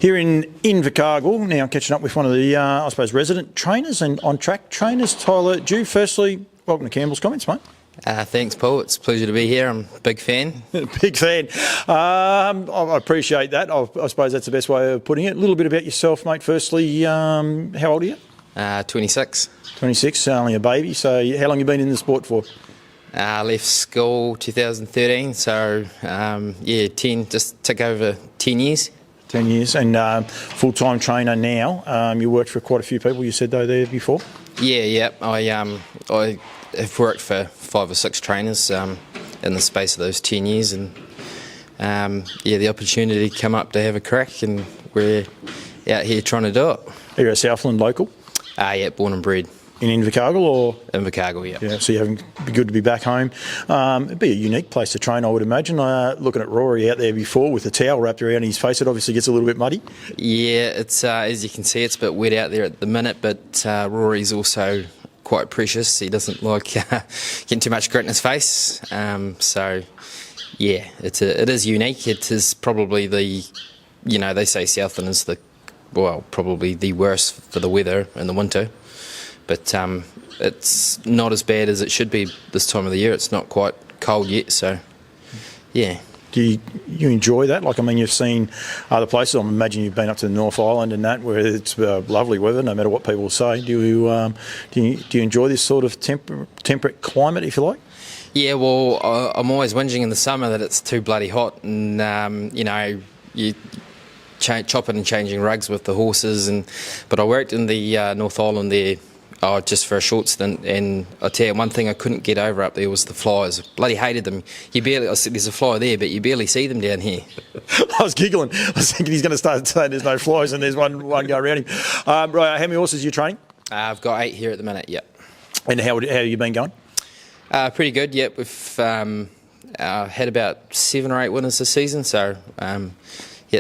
Here in Invercargill, now catching up with one of the, I suppose, resident trainers and on-track trainers, Tyler Dewe. Firstly, welcome to Campbell's Comments, mate. Thanks, Paul. It's a pleasure to be here. I'm a big fan. Big fan. I appreciate that. I suppose that's the best way of putting it. A little bit about yourself, mate. Firstly, how old are you? 26. 26, only a baby. So how long have you been in the sport for? Left school 2013, so 10, just took over 10 years. 10 years, and full-time trainer now. You worked for quite a few people, you said, though, there before? Yeah. I have worked for 5 or 6 trainers in the space of those 10 years, and the opportunity come up to have a crack, and we're out here trying to do it. Are you a Southland local? Yeah, born and bred. In Invercargill, or? Invercargill, yeah. Yeah, so it'd be good to be back home. It'd be a unique place to train, I would imagine. Looking at Rory out there before with the towel wrapped around his face, it obviously gets a little bit muddy. Yeah, it's as you can see, it's a bit wet out there at the minute, but Rory's also quite precious. He doesn't like getting too much grit in his face. So, yeah, it is unique. It is probably they say Southland is probably the worst for the weather in the winter. But it's not as bad as it should be this time of the year. It's not quite cold yet, so yeah. Do you enjoy that? Like, I mean, you've seen other places. I imagine you've been up to the North Island and that, where it's lovely weather, no matter what people say. Do you enjoy this sort of temperate climate, if you like? Yeah, well, I'm always whinging in the summer that it's too bloody hot, and you chopping and changing rugs with the horses, but I worked in the North Island there. Just for a short stint, and I tell you, one thing I couldn't get over up there was the flies. Bloody hated them. There's a fly there, but you barely see them down here. I was giggling. I was thinking he's going to start saying there's no flies, and there's one go around him. Right, how many horses are you training? I've got 8 here at the minute. Yep. And how have you been going? Pretty good. Yep. We've had about 7 or 8 winners this season, so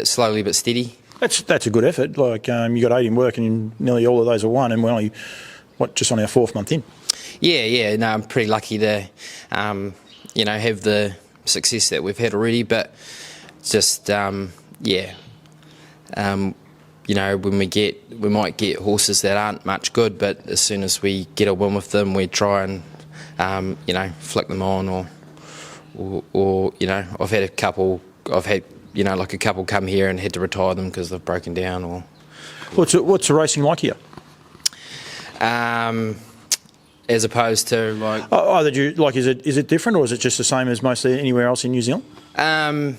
slowly but steady. That's a good effort. Like you got 8 in work, and nearly all of those are won, and we're only just on our 4th month in. Yeah. No, I'm pretty lucky to, have the success that we've had already. But just, when we might get horses that aren't much good, but as soon as we get a win with them, we try and, flick them on, or I've had a couple. I've had a couple come here and had to retire them because they've broken down. Or what's the racing like here? As opposed to is it different, or is it just the same as mostly anywhere else in New Zealand? I'd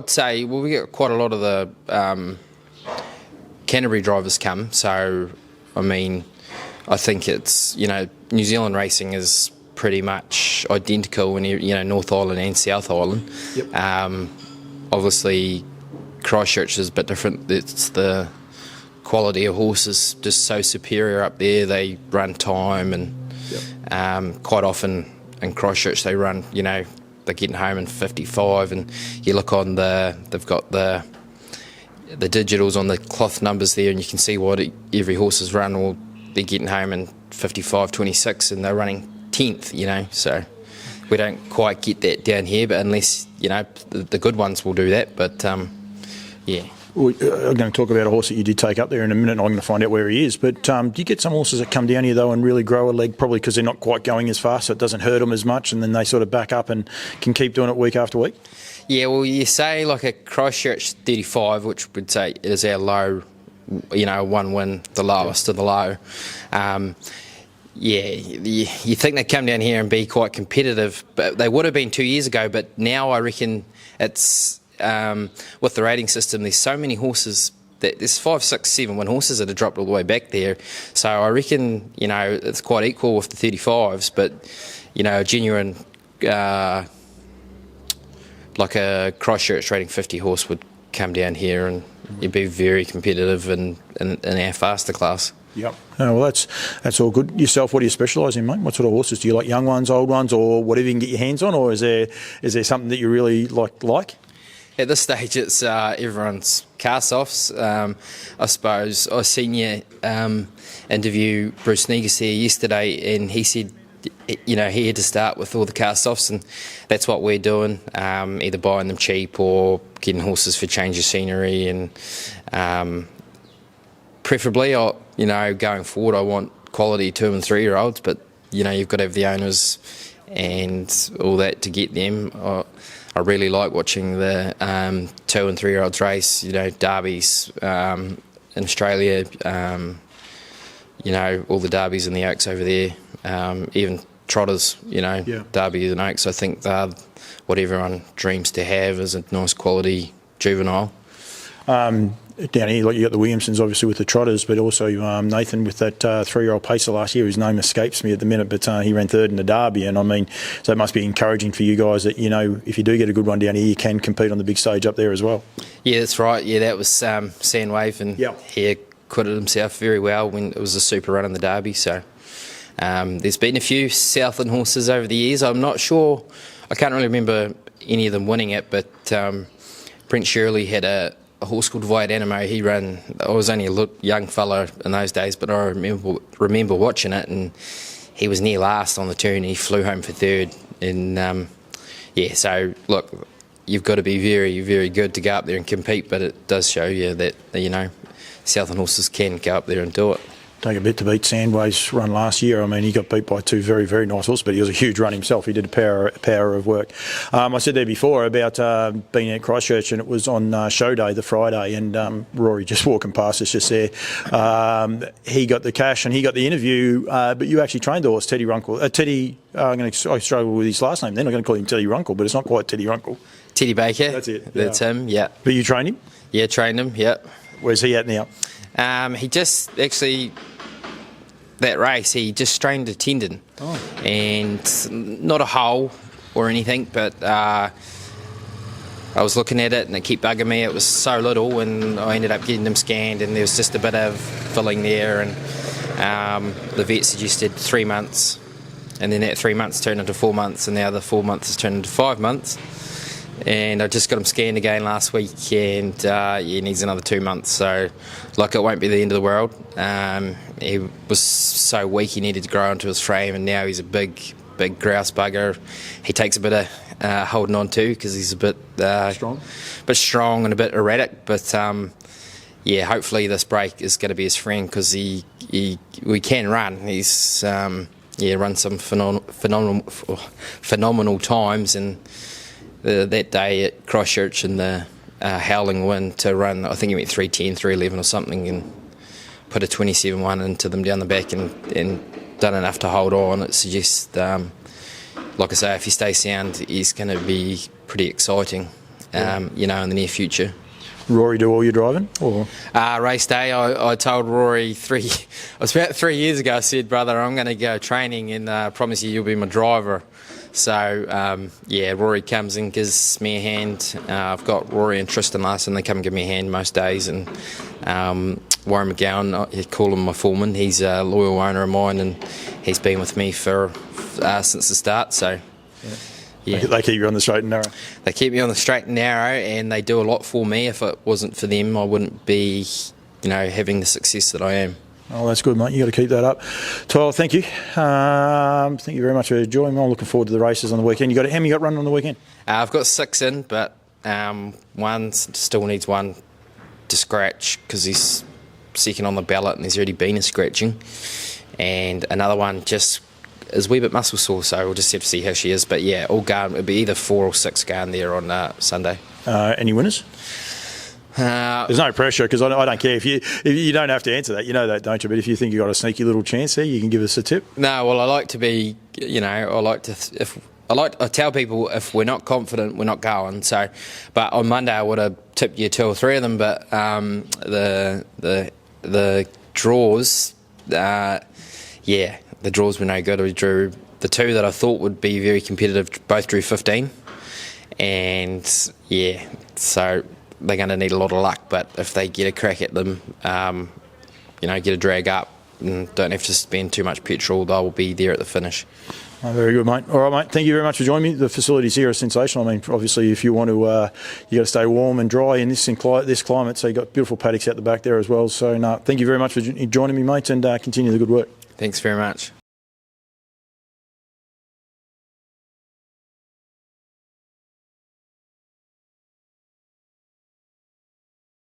say we get quite a lot of the Canterbury drivers come. So I mean, I think it's New Zealand racing is pretty much identical when North Island and South Island. Yep. Obviously, Christchurch is a bit different. It's the quality of horses just so superior up there. They run time, and quite often in Christchurch they run, they're getting home in 55, and you look on they've got the digitals on the cloth numbers there, and you can see what every horse has run, or they're getting home in 55.26 and they're running 10th, so we don't quite get that down here, but unless, the good ones will do that, but yeah. Well, I'm going to talk about a horse that you did take up there in a minute, and I'm going to find out where he is. But do you get some horses that come down here, though, and really grow a leg, probably because they're not quite going as fast, so it doesn't hurt them as much, and then they sort of back up and can keep doing it week after week? Yeah, well, you say like a Christchurch 35, which would say is our low, one win, the lowest of the low. You think they come down here and be quite competitive, but they would have been 2 years ago, but now I reckon it's... with the rating system, there's so many horses that there's 5, 6, 7 win horses that have dropped all the way back there. So I reckon, it's quite equal with the 35s, but, a genuine, like a Christchurch rating 50 horse would come down here and you'd be very competitive in our faster class. Yep. Oh, well, that's all good. Yourself, what do you specialise in, mate? What sort of horses? Do you like young ones, old ones, or whatever you can get your hands on, or is there something that you really like? At this stage, it's everyone's cast-offs. I suppose I seen you interview Bruce Negus here yesterday, and he said, he had to start with all the cast-offs, and that's what we're doing, either buying them cheap or getting horses for change of scenery, and preferably, going forward, I want quality 2 and 3 year olds, but you've got to have the owners and all that to get them. I really like watching the 2 and 3 year olds race. Derbies in Australia. All the derbies and the Oaks over there. Even trotters. Derby and Oaks. I think they're what everyone dreams to have is a nice quality juvenile. Down here, like you got the Williamsons obviously with the trotters, but also Nathan with that 3-year-old pacer last year, whose name escapes me at the minute, but he ran 3rd in the Derby, and so it must be encouraging for you guys that if you do get a good one down here, you can compete on the big stage up there as well. Yeah, that's right. Yeah, that was Sandwave, and he acquitted himself very well when it was a super run in the Derby. So there's been a few Southland horses over the years. I'm not sure. I can't really remember any of them winning it, but Brent Shirley had a horse called Viad Animo. He ran. I was only a young fella in those days, but I remember watching it, and he was near last on the turn. He flew home for 3rd, and So look, you've got to be very, very good to go up there and compete, but it does show you that Southern horses can go up there and do it. Take a bit to beat Sandwave's run last year. He got beat by 2 very, very nice horses, but he was a huge run himself. He did a power of work. I said there before about being at Christchurch, and it was on show day, the Friday, and Rory just walking past us just there. He got the cash and he got the interview, but you actually trained the horse, Teddy Runkle. I struggle with his last name then. I'm going to call him Teddy Runkle, but it's not quite Teddy Runkle. Teddy Baker. That's it. That's him, yeah. But you trained him? Yeah, trained him, yeah. Where's he at now? He just actually, that race, he just strained a tendon. And not a hole or anything, but I was looking at it and it kept bugging me. It was so little, and I ended up getting him scanned, and there was just a bit of filling there, and the vet suggested 3 months, and then that 3 months turned into 4 months, and now the 4 months has turned into 5 months. And I just got him scanned again last week, and he needs another 2 months. So, it won't be the end of the world. He was so weak, he needed to grow into his frame, and now he's a big grouse bugger. He takes a bit of holding on to because he's a bit strong and a bit erratic. But hopefully this break is going to be his friend, because we can run. He's run some phenomenal times, and that day at Christchurch in the howling wind to run, I think he went 3:10, 3:11 or something, and put a 27-1 into them down the back, and done enough to hold on. It suggests, like I say, if he stays sound, he's going to be pretty exciting, in the near future. Rory do all your driving? Or race day, I told Rory it was about 3 years ago, I said, brother, I'm going to go training, and I promise you'll be my driver. So, Rory comes and gives me a hand. I've got Rory and Tristan Larson, they come and give me a hand most days, and Warren McGowan, I call him my foreman. He's a loyal owner of mine, and he's been with me for since the start. So, they keep you on the straight and narrow. They keep me on the straight and narrow, and they do a lot for me. If it wasn't for them, I wouldn't be, having the success that I am. Oh, that's good, mate. You got to keep that up. Tyler, thank you. Thank you very much for joining me. I'm looking forward to the races on the weekend. How many you got running on the weekend? I've got 6 in, but one still needs one to scratch because he's second on the ballot and there's already been a scratching. And another one just is a wee bit muscle sore, so we'll just have to see how she is. But yeah, all going. It'll be either 4 or 6 going there on Sunday. Any winners? There's no pressure, because I don't care if you don't have to answer that. You know that, don't you? But if you think you've got a sneaky little chance there, you can give us a tip. No, well, I like to be, I tell people if we're not confident, we're not going. So, but on Monday I would have tipped you 2 or 3 of them, but the draws, the draws were no good. We drew the 2 that I thought would be very competitive. Both drew 15, and so they're going to need a lot of luck, but if they get a crack at them, get a drag up and don't have to spend too much petrol, they'll be there at the finish. Oh, very good, mate. All right, mate. Thank you very much for joining me. The facilities here are sensational. Obviously, if you want to, you got to stay warm and dry in this climate. So you've got beautiful paddocks out the back there as well. So, thank you very much for joining me, mate, and continue the good work. Thanks very much.